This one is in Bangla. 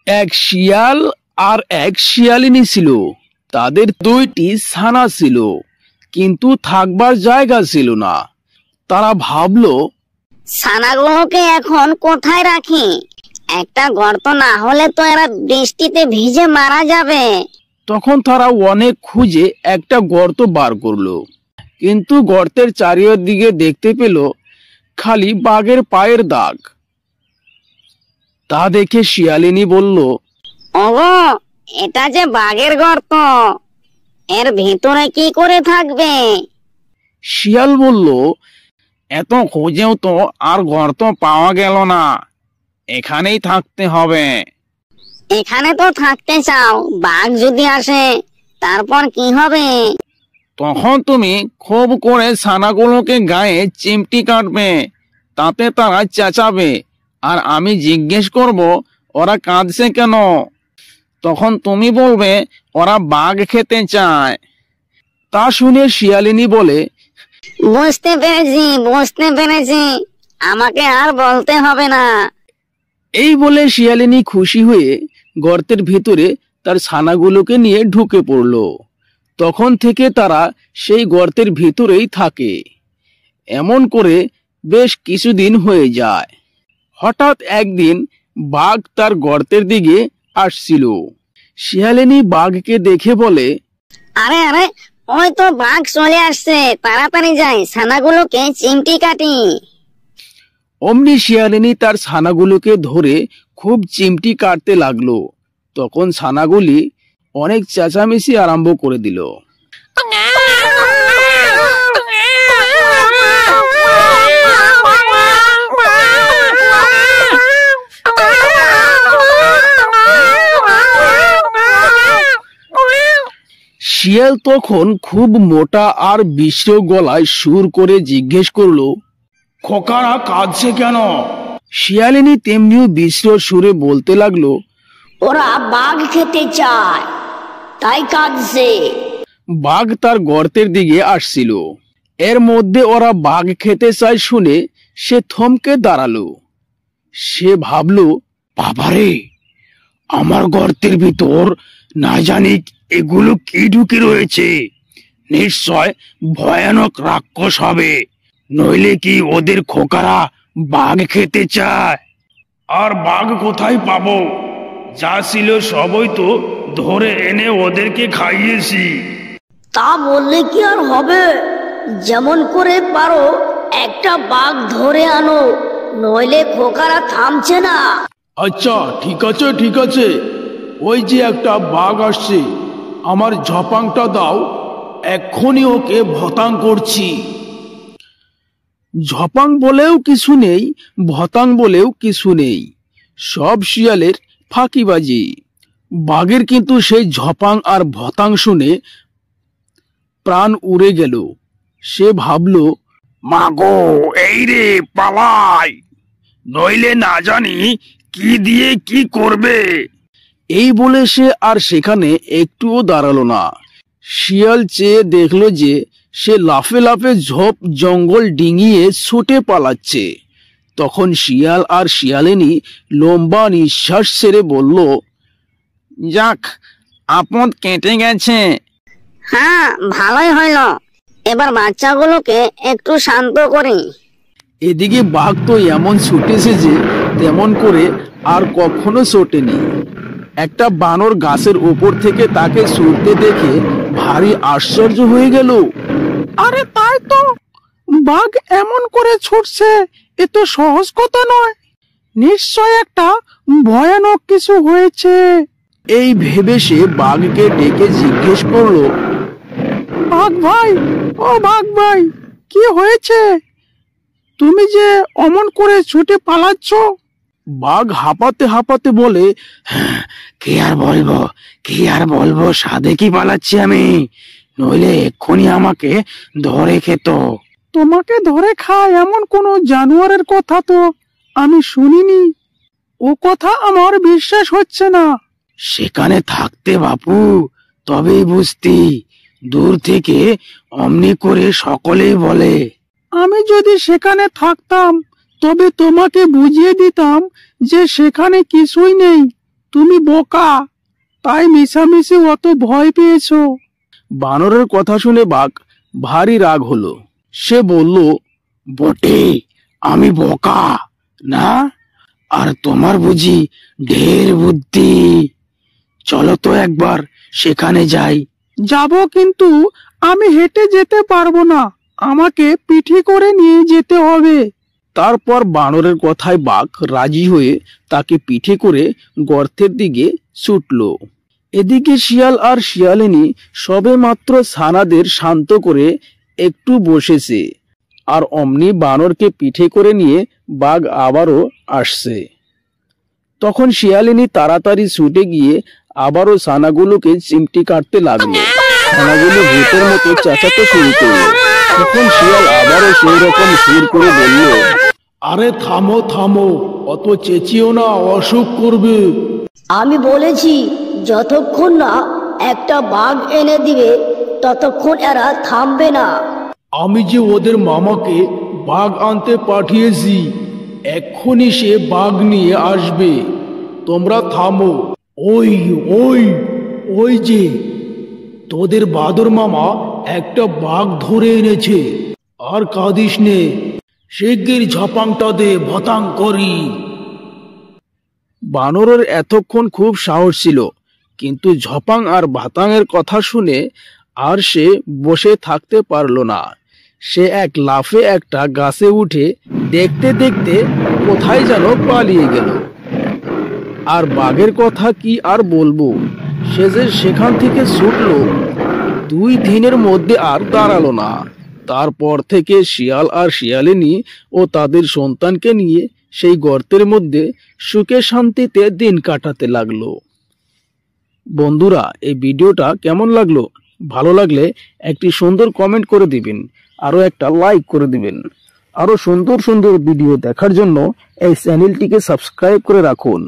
এক শিয়াল আর এক শিয়ালিনী ছিল। তাদের দুইটি ছানা ছিল, কিন্তু থাকবার জায়গা ছিল না। তারা ভাবলো, ছানাগুলোকে এখন কোথায় রাখি? একটা গর্ত না হলে তো এরা বৃষ্টিতে ভিজে মারা যাবে। তখন তারা অনেক খুঁজে একটা গর্ত বার করলো, কিন্তু গর্তের চারিদিকে দেখতে পেল খালি বাঘের পায়ের দাগ। তা দেখে শিয়ালিনী বলল, ওগো, এটা যে বাঘের গর্ত, এর ভিতরে কি করে থাকবে? শিয়াল বলল, এত খুঁজেও তো আর গর্ত পাওয়া গেল না, এখানেই থাকতে হবে। এখানে তো থাকতে চাও, বাঘ যদি আসে তারপর কি হবে? তখন তুমি খুব করে ছানাগুলোকে গায়ে চিমটি কাটবে, তাতে তারা চেঁচাবে, আর আমি জিজ্ঞেস করব ওরা কাঁদছে কেন। তখন তুমি বলবে ওরা বাঘ খেতে চায়। তা শুনে শিয়ালিনী বলে, বুঝতে পেরেছি, আমাকে আর বলতে হবে না। এই বলে শিয়ালিনী খুশি হয়ে গর্তের ভিতরে তার ছানাগুলোকে নিয়ে ঢুকে পড়ল। তখন থেকে তারা সেই গর্তের ভিতরেই থাকে। এমন করে বেশ কিছুদিন হয়ে যায়। হঠাৎ একদিন বাঘ তার গর্তের দিকে আসছিল। শিয়ালিনী বাঘকে দেখে বলে, আরে আরে, ওই তো বাঘ চলে আসছে, তাড়াতাড়ি যাই, ছানাগুলোকে চিমটি কাটি। অমনি শিয়ালিনী তার ছানাগুলোকে ধরে খুব চিমটি কাটতে লাগলো। তখন ছানাগুলি অনেক চেঁচামেচি আরম্ভ করে দিল। শিয়াল তখন খুব মোটা আর বিশ্র গলায় সুর করে জিজ্ঞেস করলো, খোকারা কাঁদছে কেন? শিয়ালিনী তেমনিও বিশ্র সুরে বলতে লাগলো, ওরা বাঘ খেতে চায়, তাই কাঁদছে। বাঘ তার গর্তের দিকে আসছিল। এর মধ্যে ওরা বাঘ খেতে চায় শুনে সে থমকে দাঁড়ালো। সে ভাবলো, বাবারে, আমার গর্তের ভিতর না জানি এগুলো কি ঢুকে রয়েছে। নিশ্চয় ভয়ানক রাক্ষস হবে, নইলে কি ওদের খোকারা বাঘ খেতে চায়। আর বাঘ কোথায় পাবো? যা ছিল সবই তো ধরে এনে ওদেরকে খাইয়েছি। তা বললে কি আর হবে? যেমন করে পারো একটা বাঘ ধরে আনো, নইলে খোকারা থামছে না। আচ্ছা, ঠিক আছে, ওই যে একটা বাঘ আসছে, আমার ঝপাংটা দাও, এক্ষুনি ওকে ভতাং করছি। ঝপাং বলেও কিছু নেই, ভতাং বলেও কিছু নেই, সব শিয়ালের ফাঁকিবাজি। বাঘের কিন্তু সেই ঝপাং আর ভতাং শুনে প্রাণ উড়ে গেল। সে ভাবলো, মাগো, এই রে পালাই, নইলে না জানি কি দিয়ে কি করবে। এই বলে সে আর সেখানে একটুও দাঁড়ালো না। শিয়াল চেয়ে দেখলো যে সে লাফে লাফে ঝোপ জঙ্গল ডিঙিয়ে ছুটে পালাচ্ছে। তখন শিয়াল আর শিয়ালিনী লম্বা নিঃশ্বাস ছেড়ে বলল, যাক, আপদ কেটে গেছে। হ্যাঁ, ভালোই হইল, এবার বাচ্চাগুলোকে একটু শান্ত করি। এদিকে বাঘ তো এমন ছুটেছে যে তেমন করে আর কখনো ছোটেনি। একটা বানর গাছের উপর থেকে তাকে ছুটতে দেখে ভারী আশ্চর্য হয়ে গেল। আরে তাই তো, বাঘ এমন করে ছুটছে, এ তো সহজ কথা নয়, নিশ্চয় একটা ভয়ানক কিছু হয়েছে। এই ভেবে সে বাঘকে ডেকে জিজ্ঞেস করলো, বাঘ ভাই, ও বাঘ ভাই, কি হয়েছে? তুমি যে অমন করে ছুটে পালাচ্ছ। বাঘ হাঁপাতে হাঁপাতে বলে, কি আর বলবো, সাধে কি পালাচ্ছি আমি, নইলে এক্ষুনি আমাকে ধরে খেত। তোমাকে ধরে খায় এমন কোনো জানোয়ারের কথা তো আমি শুনিনি, ও কথা আমার বিশ্বাস হচ্ছে না। সেখানে থাকতে বাপু, তবেই বুঝতি, দূর থেকে অমনি করে সকলেই বলে। আমি যদি সেখানে থাকতাম তবে তোমাকে বুঝিয়ে দিতাম যে সেখানে কিছুই নেই, তুমি বোকা, তাই মিশামিশি অত ভয় পেয়েছো। বানরের কথা শুনে বাঘ ভারী রাগ হলো। সে বলল, বটে আমি বোকা না, আর তোমার বুঝি ঢের বুদ্ধি। চলো তো একবার সেখানে যাই। যাব, কিন্তু আমি হেঁটে যেতে পারবো না, আমাকে পিঠে করে নিয়ে যেতে হবে। তারপর বানরের কথায় বাঘ রাজি হয়ে তাকে পিঠে করে গর্তের দিকে ছুটল। এদিকে শিয়াল আর শিয়ালিনী সবে মাত্র ছানাদের শান্ত করে একটু বসেছে, আর অমনি বানরকে পিঠে করে নিয়ে বাঘ আবারও আসছে। তখন শিয়ালিনী তাড়াতাড়ি ছুটে গিয়ে আবারও ছানাগুলোকে চিমটি কাটতে লাগলো। ছানাগুলো ভূতের মতো চেঁচাতে শুরু করলো। তখন শিয়াল আবারও সেই রকম সুর করে বলল, আরে থামো থামো, অত চেঁচিও না, অসুখ করবে। আমি বলেছি যতক্ষণ না একটা বাঘ এনে দিবে ততক্ষণ এরা থামবে না। আমি যে ওদের মামাকে বাঘ আনতে পাঠিয়েছি, এক্ষুনি সে বাঘ নিয়ে আসবে, তোমরা থামো। ওই ওই ওই যে তোদের বাদর মামা একটা বাঘ ধরে এনেছে। আর কাঁদিস নে, শিগগির ঝপাংটা দে, ভতাং করি। বানরের এতক্ষণ খুব সাহস ছিল, কিন্তু ঝপাং আর ভাতাংয়ের কথা শুনে আর সে বসে থাকতে পারল না। সে এক লাফে একটা গাছে উঠে দেখতে দেখতে কোথায় যেন পালিয়ে গেল। আর বাঘের কথা কি আর বলবো, সে যে সেখান থেকে ছুটল, 2 দিনের মধ্যে আর দাঁড়ালো না। তারপর থেকে শিয়াল আর শিয়ালিনী ও তাদের সন্তানকে নিয়ে সেই গর্তের মধ্যে সুখে শান্তিতে দিন কাটাতে লাগলো। বন্ধুরা, এই ভিডিওটা কেমন লাগলো? ভালো লাগলে একটি সুন্দর কমেন্ট করে দিবেন, আরো একটা লাইক করে দিবেন। আরো সুন্দর সুন্দর ভিডিও দেখার জন্য এই চ্যানেলটিকে সাবস্ক্রাইব করে রাখুন।